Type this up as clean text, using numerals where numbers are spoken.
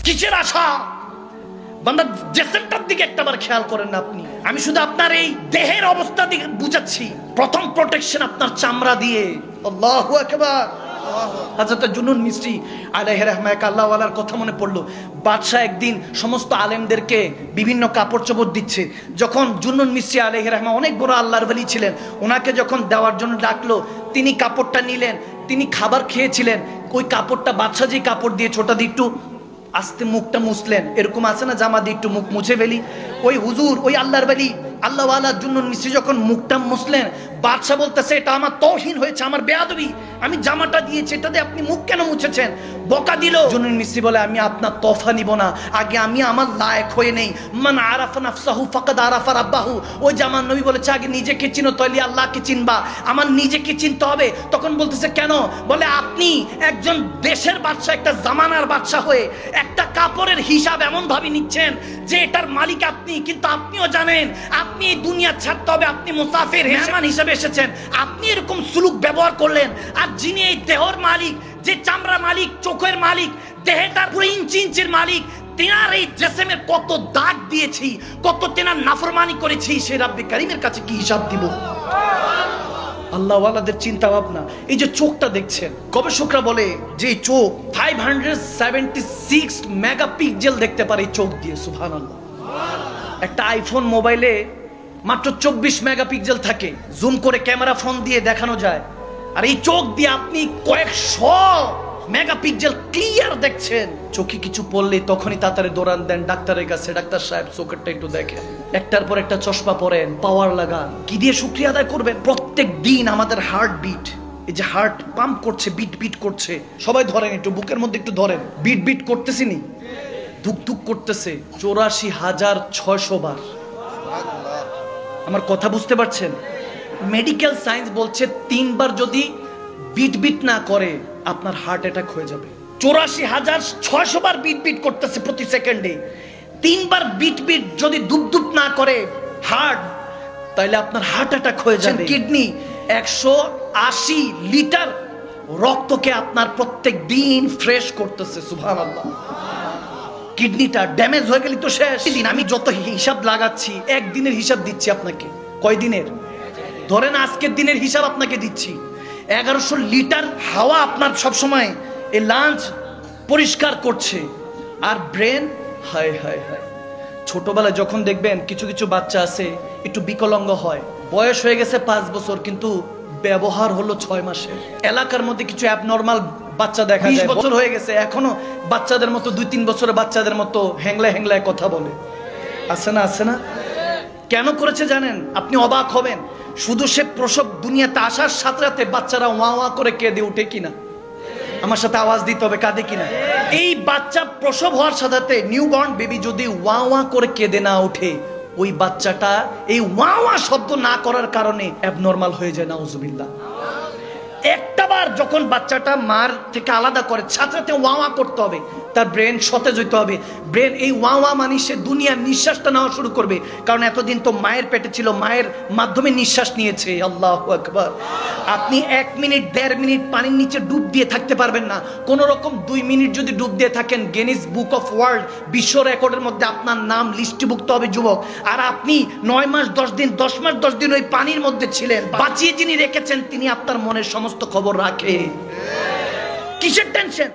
কিসের আশা? বান্দা জেসেমটার দিকে একটাবার খেয়াল করেন না আপনি। আমি শুধু আপনার এই দেহের অবস্থা দিকে বুঝাচ্ছি। প্রথম প্রোটেকশন আপনার চামড়া দিয়ে। আল্লাহু আকবার। হযরত জুনুন মিসরি আলাইহি রাহমাতুল্লাহ আল্লাহ ওয়ালার কথা মনে পড়লো। বাদশাহ একদিন সমস্ত আলেমদেরকে বিভিন্ন কাপড় চোপড় দিচ্ছে। যখন জুনুন মিসরি আলাইহি রাহমাতুল্লাহ অনেক বড় আল্লাহর ওলি ছিলেন, ওনাকে যখন দেওয়ার জন্য ডাকলো, তিনি কাপড়টা নিলেন। তিনি খাবার খেয়েছিলেন, ওই কাপড়টা বাদশাহ যে কাপড় দিয়ে ছোটা দিয়ে একটু আস্তে মুখটা মুছলেন, এরকম আছে না জামা দিয়ে একটু মুখ মুছে ফেলি, ওই হুজুর ওই আল্লাহর ওলি আল্লাহ ওয়ালা জুনুন মিসরি যখন মুখটা মুছলেন, বাদশাহ বলতেছে এটা আমার তৌহিন হয়েছে, আমার বেয়াদবি, আমি জামাটা দিয়েছি, এটা দিয়ে আপনি মুখ কেন মুছেছেন? বকা দিল। জুনুন মিসরি বলে আমি আপনার তোহফা নিব না, আগে আমি আমার লায়েক হয়ে নেই। মান আরাফা নাফসাহু ফাকাদ আরাফা রাব্বাহু। ওই জামান নবী বলেছে আগে নিজেকে চিনো তাহলে আল্লাহকে চিনবা, আমার নিজেকে চিনতে হবে। তখন বলতেছে কেন? বলে আপনি একজন দেশের বাদশা, একটা জামানার বাদশা হয়ে একটা কাপড়ের হিসাব এমন ভাবে নিচ্ছেন যে এটার মালিক আপনি, কিন্তু আপনিও জানেন আপনি এই দুনিয়া ছাড়তে হবে, আপনি মুসাফির মেহমান হিসেবে এসেছেন, আপনি এরকম সুলুক ব্যবহার করলেন। আর যিনি এই দেহর মালিক, যে চামড়া মালিক, চোখের মালিক, দেহটার পুরো ইঞ্চি ইঞ্চির মালিক, তেনার এই জেসেমের কত দাগ দিয়েছি, কত তেনার নাফরমানি করেছি, সে রাব্বে কারীমের কাছে কি হিসাব দিব? আল্লাহ ওয়ালাদের চিন্তা ভাবনা। এই যে চোখটা দেখছেন, গবেষকরা বলে যে চোখ 576 মেগাপিক্সেল দেখতে পারে চোখ দিয়ে। সুবহানাল্লাহ। একটা আইফোন মোবাইলে মাত্র 24 মেগাপিক্সেল থাকে, জুম করে ক্যামেরা ফোন দিয়ে দেখানো যায়। আর এই চোখ দিয়ে আপনি কয়েকশো মেগাপিক্সেল ক্লিয়ার দেখছেন। চোখে কিছু পড়লে তখনই তাড়াতাড়ি দৌড়ান দেন ডাক্তারের কাছে, ডাক্তার সাহেব চোখেরটা একটু দেখেন। একটার পর একটা চশমা পরেন, পাওয়ার লাগান। কি দিয়ে শুকরিয়া আদায় করবেন? প্রত্যেক দিন আমাদের হার্ট বিট, এই যে হার্ট পাম্প করছে, বিট বিট করছে, সবাই ধরেন একটু, বুকের মধ্যে একটু ধরেন, বিট বিট করতেছি নি, ধুক ধুক করতেছে 84,600 বার। আমার কথা বুঝতে পারছেন? মেডিকেল সায়েন্স বলছে 3 বার যদি বিট বিট না করে আপনার হার্ট অ্যাটাক হয়ে যাবে। 84,600 বার বিট বিট করতেছে প্রতি সেকেন্ডে। 3 বার বিট বিট যদি দুপ দুপ না করে হার্ট, তাহলে আপনার হার্ট অ্যাটাক হয়ে যাবে। কিডনি 180 লিটার রক্তকে আপনার প্রত্যেক দিন ফ্রেশ করতেছে। সুবহানাল্লাহ। কিডনিটা ড্যামেজ হয়ে গেলে তো শেষ। আমি যত হিসাব লাগাচ্ছি, একদিনের হিসাব দিচ্ছি আপনাকে। কয় দিনের? ধরেন আজকের দিনের হিসাব আপনাকে দিচ্ছি। 1100 লিটার হাওয়া আপনার সবসময় এই লাঞ্চ পরিষ্কার করছে। আর ব্রেন, হায় হায় হায়, ছোটবেলায় যখন দেখবেন কিছু কিছু বাচ্চা আছে একটু বিকলাঙ্গ হয়, বয়স হয়ে গেছে 5 বছর কিন্তু ব্যবহার হলো 6 মাসের। এলাকার মধ্যে কিছু অ্যাবনর্মাল বাচ্চা দেখা যায় 20 বছর হয়ে গেছে, এখনো বাচ্চাদের মতো 2-3 বছরের বাচ্চাদের মতো হ্যাংলায় হ্যাংলায় কথা বলে। আছে না? আছে না? কেন করেছে জানেন? আপনি অবাক হবেন। শুধু সে প্রসব দুনিয়াতে আসার সাথে সাথে বাচ্চারা ওয়া ওয়া করে কেঁদে উঠে কিনা? আমার সাথে আওয়াজ দিতে হবে, কাঁদে কিনা? এই বাচ্চা প্রসব হওয়ার সাথে সাথে নিউবর্ন বেবি যদি ওয়া ওয়া করে কেঁদে না ওঠে, ওই বাচ্চাটা এই ওয়া ওয়া শব্দ না করার কারণে অ্যাবনর্মাল হয়ে যায়। নাউজুবিল্লাহ। একটাবার যখন বাচ্চাটা মার থেকে আলাদা করে সাথে সাথে ওয়া ওয়া করতে হবে, তার ব্রেন সতেজ হইতে হবে। ব্রেন এই ওয়া ওয়া মানে সে দুনিয়ার নিঃশ্বাসটা নেওয়া শুরু করবে, কারণ এতদিন তো মায়ের পেটে ছিল, মায়ের মাধ্যমে নিঃশ্বাস নিয়েছে। আল্লাহু আকবার। আপনি 1 মিনিট 1.5 মিনিট পানির নিচে ডুব দিয়ে থাকতে পারবেন না। কোন রকম 2 মিনিট যদি ডুব দিয়ে থাকেন, গিনেস বুক অফ ওয়ার্ল্ড বিশ্ব রেকর্ডের মধ্যে আপনার নাম লিস্টভুক্ত হবে যুবক। আর আপনি 9 মাস 10 দিন 10 মাস 10 দিন ওই পানির মধ্যে ছিলেন। বাঁচিয়ে যিনি রেখেছেন তিনি আপনার মনের সমস্ত খবর রাখে। কিসের টেনশন?